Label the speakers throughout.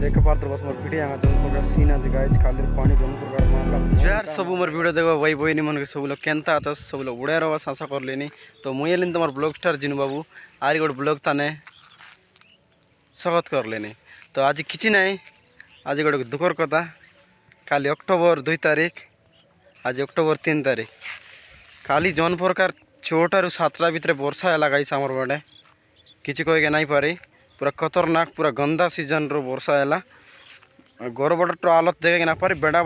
Speaker 1: देख पार्थ बस मोर भिडियो आगा जन प्रकार सीन आज गाइज खाली पानी जन प्रकार मारला यार सब मोर वीडियो देखो भाई बहिनी मन के सब लोग केनता आत सब लोग उड़े रहा आशा कर लेनी तो मुई एलिन तुम्हार ब्लॉग स्टार जिनू बाबू आरी गोटे ब्लॉग ताने स्वागत कर लेनी तो आज किसी ना आज गोटे दुखर कथा काली अक्टोबर 2 तारीख आज अक्टोबर 3 तारीख काली जन प्रकार 6टा ରୁ 7ଟା भितर वर्षा है गाइस आमर बड़े किसी कहीके नहीं पारी पूरा खतरनाक पूरा गंदा सीजन रो वर्षा है गोर बटर आलत देखे ना पारी बेड़ा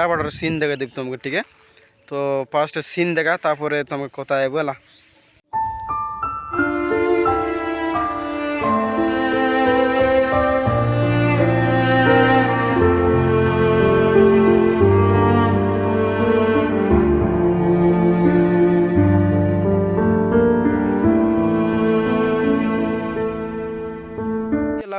Speaker 1: बटर सीन देखे देव तुमको ठीक है तो फास्ट सीन देखा तापर तुमको कथा है बोला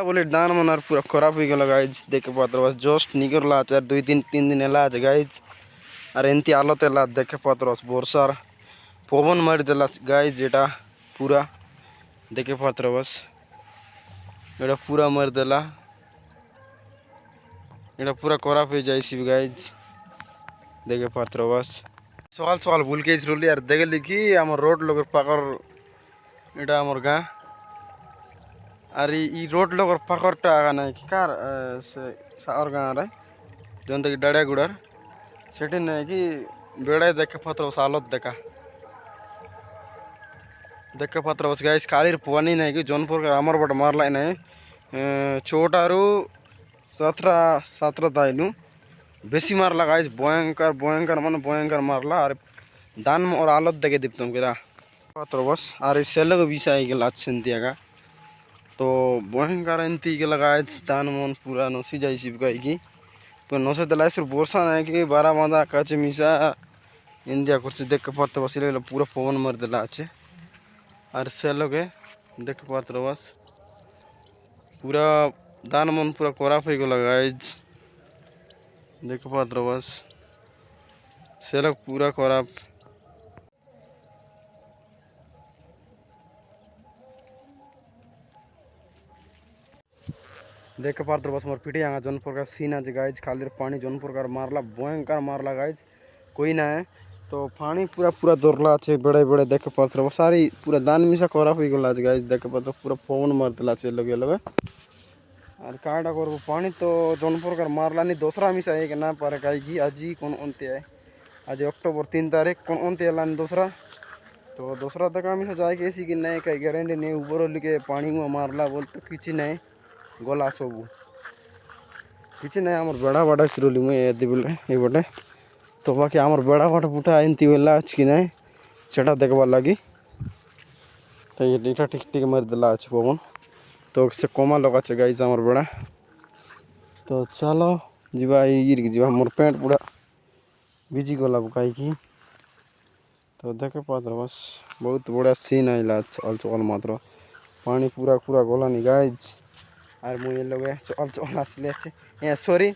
Speaker 1: बोले दान मनार पूरा खराब हो गला गाइज देखे पात्र बस जस्ट निकलला आज 2-3 दिन है आज गाइज और एमती आलत है देखे पात्र बस वर्षार पवन मारिदेला गाइज एटा पूरा देखे पात्र बस एटा पूरा मारिदेला एटा पूरा खराब हो जाए गाइज देखे पात्र बस सकाल सकाल भूल के रोली यार देखली कि आम रोड लोग पाकर एटा आमर गाँ अरे ई रोड लोग पाकरटा आगा ना कि कार सार गाँव रे जो कि डड़िया गुड़ार सेठी नहीं कि बेड़ा देखे पत्र बस आलत देखे पत्र बस गाइस खाली पानी नहीं कि जौनपुर का आमर बट मारला नहीं 6टा ରୁ 17 दाइनु बेसी मारला गाइस भयंकर मन भयंकर मारला और दान और आलत देखे दीप्तम गिरा पत्र बस और सेल विषय गला सेंतियागा तो भयंकर एंती के लगाए दान मन पूरा नसी जाए कहीं तो नशे दिला वर्षा नहीं कि 12 बांधा काचे मिसा इंडिया कर देख पाते बस पूरा पवन मार दिला अच्छे और से लोग देख पाते बस पूरा दान मन पूरा खराब हो गला गाइज देख पाते बस से लोग पूरा खराब देख पार्थ बस मोर पिटी आगा जन प्रकार सीन आज गाइज खाली पानी जन प्रकार मारला भयंकर मारला गाइज कोई ना है तो पानी पूरा दौड़ला अच्छे बड़े बड़े देख पार्थ बस सारी पूरा दान मिसा खराब हो गला आज गाइज देख पार्थ पूरा पवन मार दिला लगे लगे और काटा कर पानी तो जन प्रकार मारला नहीं दूसरा मिसा है कि ना पारे कहीं आज कौन अंत्य है आज अक्टोबर 3 तारीख कौन अंत्य है दूसरा तो दूसरा तक मिसा जाए कि ऐसी कि नहीं कहीं गारंटी नहीं ऊपर लिखे पानी में मारला बोल तो किसी नहीं गला सबू किसी ना आम बेड़ा बाटा सिरोली मुझे बोले ये बटे तो बाकी आम बेड़ा बाट पुटा एमती वेला कि ना सेटा देखबार लगी तो ये ठीक ठीक मारिदेला अच्छे पवन तो से कमा लगा गाइज आम बेड़ा तो चलो जीवा मोर पेंट पूरा भिजी गला कहीं तो देखे पात्र बस बहुत बढ़िया सीन आइला चल चल मात्र पानी पूरा गलानी गाइज और मुझे लोग चल चल आसले सॉरी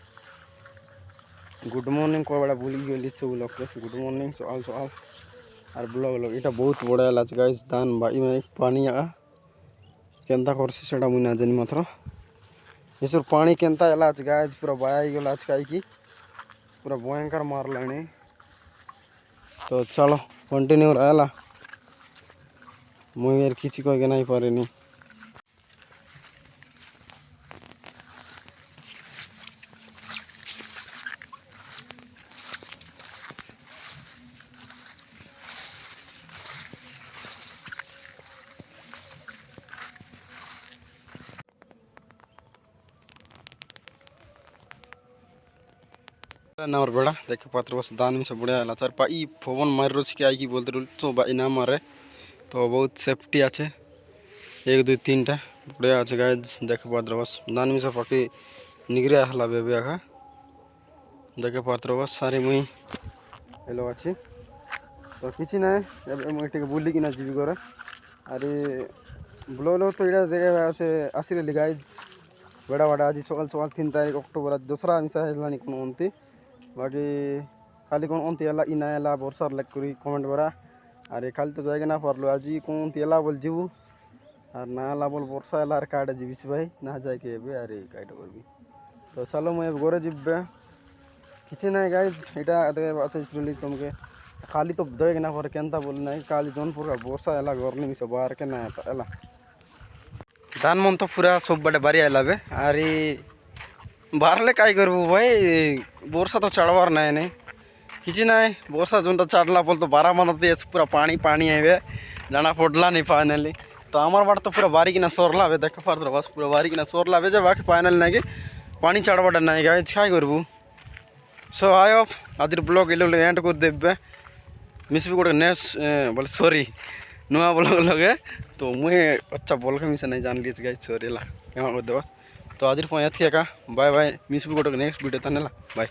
Speaker 1: गुड मॉर्निंग को बड़ा भूल गली सब लोग गुड मॉर्निंग चल चल और ब्लॉग लोग यहाँ बहुत बढ़िया लाच गाइस दान भाई में पानी आ केनता कर मुझे ना जानी मात्र ये पानी केनता लाच गाइस पूरा बाया गला कहीं पूरा भयंकर मारला तो चलो कंटिन्यू रहा मुझे किसी कह नहीं पारे नहीं ना बेड़ा देखे पात्र बस दान में सब बढ़िया सर पाई पवन मार रोज के आई बोलते रोल तो बाई ना मारे तो बहुत सेफ्टी आछे 1 2 3टा बढ़िया अच्छे गाइज देखे पात्र बस दान में सब पाखी निगरिया हला बेबे आखा देखे पात्र बस सारी मुई हेलो अच्छी तो किसी ना मुझे बुली कि जीवी करे अरे ब्लो तो ये देखे आसरे गाइज बेड़ा बाटा आज सकाल सकाल 3 तारीख अक्टोबर आज दूसरा मिसा है कौन अंति बाकी खाली कौन अंत इना वर्षार लाइक करी कमेंट करा अरे खाली तो जाएगा ना पारलो आज कौन अंत बोल जीवु और ना बोल वर्षा काटे जीवी भाई ना जाए अरे काटा करबी। तो चलो मुझे गोरे जिब्बे किसी ना गाइज এটা আছে স্টুডেন্ট তোমাকে খালি তো দেখ না করে কেনতা বলি নাই খালি জোনপুর का বর্ষা এলা গরনি মিছে বার কে না এলা ধান মন তো পুরা সব বড় বাড়ি আইলাবে আর বারলে কাই করব ভাই বর্ষা তো চড়বার নাই নাই কিছু নাই বর্ষা জোনটা চাড়লা বল তো 12 মাস দিয়ে পুরা পানি পানি আইবে জানা পড়লা নি ফাইনালি তো আমার বাড়ি তো পুরা বাড়ি কিনা সরলাবে দেখো পারতো বাস পুরা বাড়ি কিনা সরলাবে যে বাকি ফাইনাল নাকি পানি চড়বাটা নাই গাইজ কাই করব সো আই অফ আদির ব্লগ এলো এন্ড করে দেবে মিসবি গোটে নেক্সট বলে সরি নুয়া ব্লগ লগে তো মুই আচ্ছা বলকে মিশে নাই জানলি গাইজ সরি লা এমন করে দেব তো আদির পয়া থিকা বাই বাই মিসবি গোটে নেক্সট ভিডিও তা নেলা বাই।